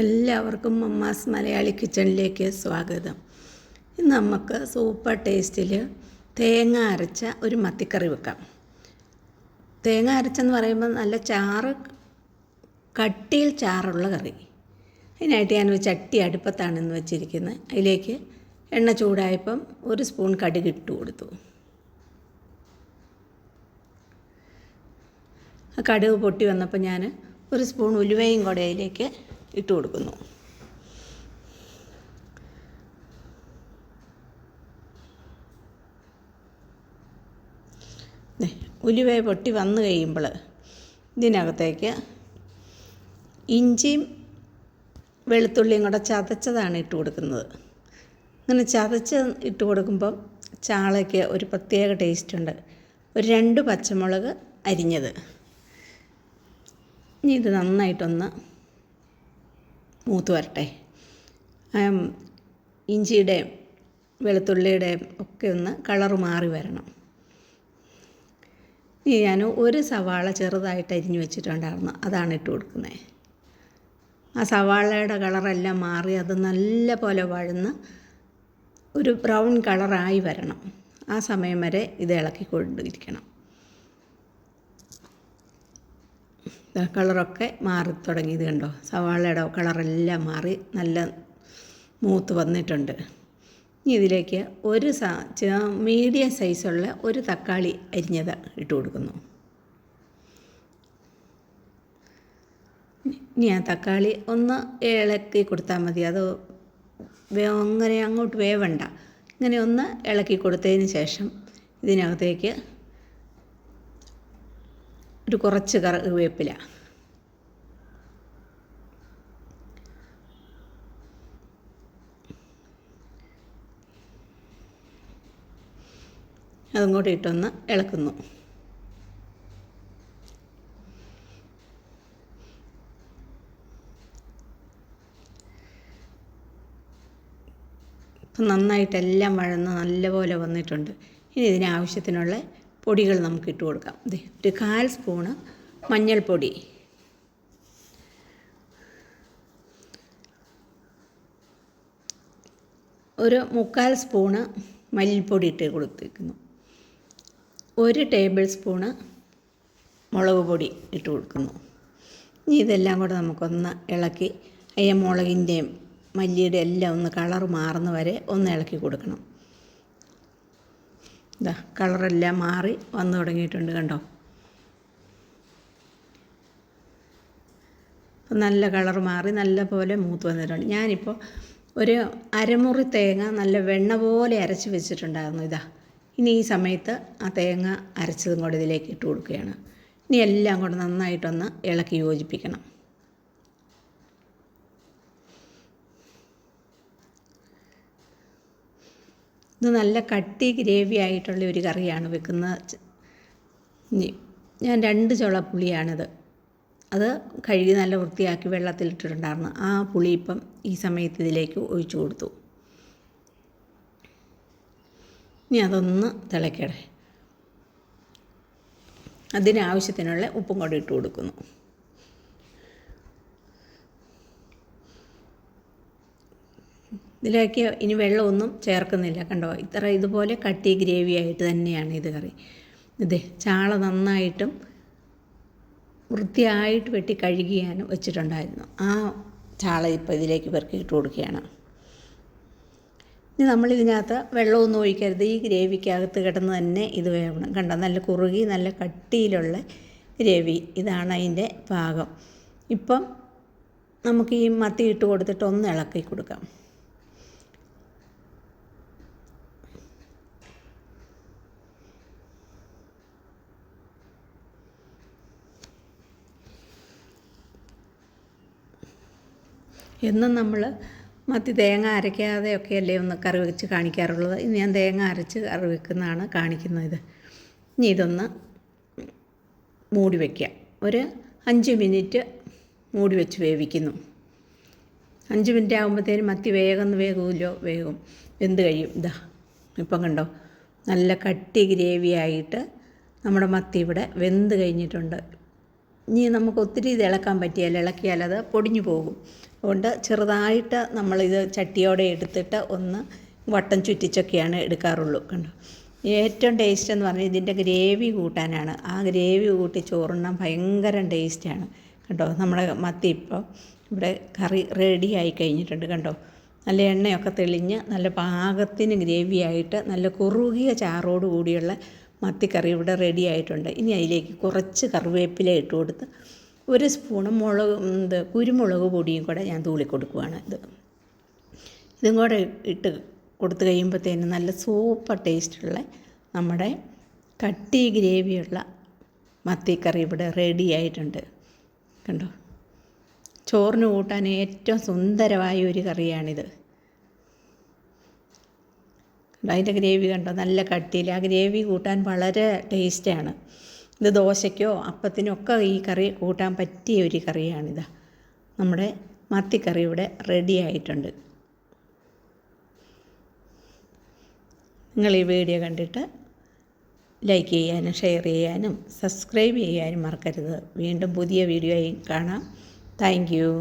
എല്ലാവർക്കും മമ്മാസ് മലയാളി കിച്ചണിലേക്ക് സ്വാഗതം. ഇന്ന് നമുക്ക് സൂപ്പർ ടേസ്റ്റിൽ തേങ്ങ അരച്ച ഒരു മത്തിക്കറി വെക്കാം. തേങ്ങ അരച്ചെന്ന് പറയുമ്പോൾ നല്ല ചാറ്, കട്ടിയിൽ ചാറുള്ള കറി. അതിനായിട്ട് ഞാനൊരു ചട്ടി അടുപ്പത്താണ് ഇന്ന് വെച്ചിരിക്കുന്നത്. അതിലേക്ക് എണ്ണ ചൂടായപ്പം 1 സ്പൂൺ കടുക് ഇട്ട് കൊടുത്തു. ആ കടുക് പൊട്ടി വന്നപ്പോൾ ഞാൻ 1 സ്പൂൺ ഉലുവയും കൂടെ അതിലേക്ക് ഇട്ട് കൊടുക്കുന്നു. ഉലുവ പൊട്ടി വന്നു കഴിയുമ്പോൾ ഇതിനകത്തേക്ക് ഇഞ്ചിയും വെളുത്തുള്ളിയും കൂടെ ചതച്ചതാണ് ഇട്ട് കൊടുക്കുന്നത്. അങ്ങനെ ചതച്ച് ഇട്ട് കൊടുക്കുമ്പം ചാളയ്ക്ക് ഒരു പ്രത്യേക ടേസ്റ്റുണ്ട്. ഒരു 2 പച്ചമുളക് അരിഞ്ഞത്. ഇനി ഇത് നന്നായിട്ടൊന്ന് മൂത്ത് വരട്ടെ. ഇഞ്ചിയുടെയും വെളുത്തുള്ളിയുടെയും ഒക്കെ ഒന്ന് കളറ് മാറി വരണം. ഇനി ഞാൻ 1 സവാള ചെറുതായിട്ട് അരിഞ്ഞു വെച്ചിട്ടുണ്ടായിരുന്നു, അതാണ് ഇട്ട് കൊടുക്കുന്നത്. ആ സവാളയുടെ കളറെല്ലാം മാറി അത് നല്ല പോലെ വഴന്ന് ഒരു ബ്രൗൺ കളറായി വരണം. ആ സമയം വരെ ഇത് ഇളക്കിക്കൊണ്ടിരിക്കണം. കളറൊക്കെ മാറി തുടങ്ങിയത് കണ്ടോ, സവാളയുടെ കളറെല്ലാം മാറി നല്ല മൂത്ത് വന്നിട്ടുണ്ട്. ഇനി ഇതിലേക്ക് ഒരു മീഡിയം സൈസുള്ള ഒരു തക്കാളി അരിഞ്ഞത് ഇട്ട് കൊടുക്കുന്നു. ഇനി ആ തക്കാളി ഒന്ന് ഇളക്കി കൊടുത്താൽ മതി. അത് അങ്ങനെ അങ്ങോട്ട് വേവണ്ട. ഇങ്ങനെ ഒന്ന് ഇളക്കി കൊടുത്തതിന് ശേഷം ഇതിനകത്തേക്ക് ഒരു കുറച്ച് കറിവേപ്പില, അതും കൂടി ഇട്ടൊന്ന് ഇളക്കുന്നു. ഇപ്പം നന്നായിട്ടെല്ലാം വഴന്ന് നല്ലപോലെ വന്നിട്ടുണ്ട്. ഇനി ഇതിനാവശ്യത്തിനുള്ള പൊടികൾ നമുക്ക് ഇട്ട് കൊടുക്കാം. ഒരു 1/4 സ്പൂണ് മഞ്ഞൾപ്പൊടി, ഒരു 3/4 സ്പൂണ് മല്ലിപ്പൊടി ഇട്ട് കൊടുത്തിരിക്കുന്നു. 1 ടേബിൾ സ്പൂണ് മുളക് പൊടി ഇട്ട് കൊടുക്കുന്നു. ഇനി ഇതെല്ലാം കൂടെ നമുക്കൊന്ന് ഇളക്കി മുളകിൻ്റെയും മല്ലിയുടെ എല്ലാം ഒന്ന് കളർ മാറുന്ന വരെ ഒന്ന് ഇളക്കി കൊടുക്കണം. കളറെല്ലാം മാറി വന്നു തുടങ്ങിയിട്ടുണ്ട് കണ്ടോ. അപ്പം നല്ല കളർ മാറി നല്ല പോലെ മൂത്ത് വന്നിട്ടുണ്ട്. ഞാനിപ്പോൾ ഒരു അരമുറി തേങ്ങ നല്ല വെണ്ണ പോലെ അരച്ച് വെച്ചിട്ടുണ്ടായിരുന്നു. ഇനി ഈ സമയത്ത് ആ തേങ്ങ അരച്ചതും കൂടെ ഇതിലേക്ക് ഇട്ട് കൊടുക്കുകയാണ്. ഇനി എല്ലാം കൂടെ നന്നായിട്ടൊന്ന് ഇളക്കി യോജിപ്പിക്കണം. ഇത് നല്ല കട്ടി ഗ്രേവി ആയിട്ടുള്ള ഒരു കറിയാണ് വെക്കുന്നത്. ഞാൻ 2 ചുള പുളിയാണിത്. അത് കഴുകി നല്ല വൃത്തിയാക്കി വെള്ളത്തിലിട്ടിട്ടുണ്ടായിരുന്നു. ആ പുളി ഇപ്പം ഈ സമയത്ത് ഇതിലേക്ക് ഒഴിച്ചു കൊടുത്തു. ഇനി അതൊന്ന് തിളയ്ക്കട്ടെ. അതിനാവശ്യത്തിനുള്ള ഉപ്പും കൂടി ഇട്ട് കൊടുക്കുന്നു. ഇതിലേക്ക് ഇനി വെള്ളമൊന്നും ചേർക്കുന്നില്ല. കണ്ടോ, ഇതുപോലെ കട്ടി ഗ്രേവി ആയിട്ട് തന്നെയാണ് ഇത് കറി. ചാള നന്നായിട്ടും വൃത്തിയായിട്ട് വെട്ടി കഴുകി ഞാൻ വെച്ചിട്ടുണ്ടായിരുന്നു. ആ ചാള ഇപ്പോൾ ഇതിലേക്ക് പെറുക്കി ഇട്ട് കൊടുക്കുകയാണ്. ഇനി നമ്മളിതിനകത്ത് വെള്ളമൊന്നും ഒഴിക്കരുത്. ഈ ഗ്രേവിക്കകത്ത് കിടന്ന് തന്നെ ഇത് വേവണം. കണ്ടോ, നല്ല കുറുകി നല്ല കട്ടിയിലുള്ള ഗ്രേവി. ഇതാണ് അതിൻ്റെ പാകം. ഇപ്പം നമുക്ക് ഈ മത്തി ഇട്ട് കൊടുത്തിട്ട് ഒന്ന് ഇളക്കി കൊടുക്കാം. എന്നും നമ്മൾ മത്തി തേങ്ങ അരയ്ക്കാതെയൊക്കെ അല്ലേ ഒന്ന് കറി വെച്ച് കാണിക്കാറുള്ളത്. ഇനി ഞാൻ തേങ്ങ അരച്ച് കറി വെക്കുന്നതാണ് കാണിക്കുന്നത്. ഇനി ഇതൊന്ന് മൂടി വയ്ക്കുക. ഒരു 5 മിനിറ്റ് മൂടി വെച്ച് വേവിക്കുന്നു. 5 മിനിറ്റ് ആകുമ്പോഴത്തേനും മത്തി വേകുമല്ലോ, വെന്ത് കഴിയും. ഇപ്പം കണ്ടോ, നല്ല കട്ടി ഗ്രേവി ആയിട്ട് നമ്മുടെ മത്തി ഇവിടെ വെന്ത് കഴിഞ്ഞിട്ടുണ്ട്. ഇനി നമുക്ക് ഒത്തിരി ഇത് ഇളക്കാൻ പറ്റിയാൽ ഇളക്കിയാൽ അത് പൊടിഞ്ഞു പോകും. അതുകൊണ്ട് ചെറുതായിട്ട് നമ്മളിത് ചട്ടിയോടെ എടുത്തിട്ട് ഒന്ന് വട്ടം ചുറ്റിച്ചൊക്കെയാണ് എടുക്കാറുള്ളൂ. കണ്ടോ, ഏറ്റവും ടേസ്റ്റ് എന്ന് പറഞ്ഞാൽ ഇതിൻ്റെ ഗ്രേവി കൂട്ടാനാണ്. ആ ഗ്രേവി കൂട്ടി ചോറുണ്ണാൻ ഭയങ്കര ടേസ്റ്റാണ്. കണ്ടോ, നമ്മുടെ മത്തി ഇപ്പോൾ ഇവിടെ കറി റെഡി ആയി കഴിഞ്ഞിട്ടുണ്ട്. കണ്ടോ, നല്ല എണ്ണയൊക്കെ തെളിഞ്ഞ് നല്ല പാകത്തിന് ഗ്രേവിയായിട്ട് നല്ല കുറുകിയ ചാറോട് കൂടിയുള്ള മത്തിക്കറി ഇവിടെ റെഡി ആയിട്ടുണ്ട്. ഇനി അതിലേക്ക് കുറച്ച് കറിവേപ്പില ഇട്ട് കൊടുത്ത് 1 സ്പൂണ് കുരുമുളക് പൊടിയും കൂടെ ഞാൻ തൂളി കൊടുക്കുകയാണ്. ഇതും കൂടെ ഇട്ട് കൊടുത്തു കഴിയുമ്പോഴത്തേനും നല്ല സൂപ്പർ ടേസ്റ്റുള്ള നമ്മുടെ കട്ടി ഗ്രേവിയുള്ള മത്തിക്കറി ഇവിടെ റെഡി ആയിട്ടുണ്ട്. കണ്ടോ, ചോറിന് കൂട്ടാൻ ഏറ്റവും സുന്ദരമായ ഒരു കറിയാണിത്. അതിൻ്റെ ഗ്രേവി കണ്ടോ, നല്ല കട്ടിയിൽ. ആ ഗ്രേവി കൂട്ടാൻ വളരെ ടേസ്റ്റാണ്. ഇത് ദോശയ്ക്കോ അപ്പത്തിനോ ഒക്കെ ഈ കറി കൂട്ടാൻ പറ്റിയ ഒരു കറിയാണിത്. നമ്മുടെ മത്തിക്കറി ഇവിടെ റെഡി ആയിട്ടുണ്ട്. നിങ്ങൾ ഈ വീഡിയോ കണ്ടിട്ട് ലൈക്ക് ചെയ്യാനും ഷെയർ ചെയ്യാനും സബ്സ്ക്രൈബ് ചെയ്യാനും മറക്കരുത്. വീണ്ടും പുതിയ വീഡിയോയിൽ കാണാം. Thank you.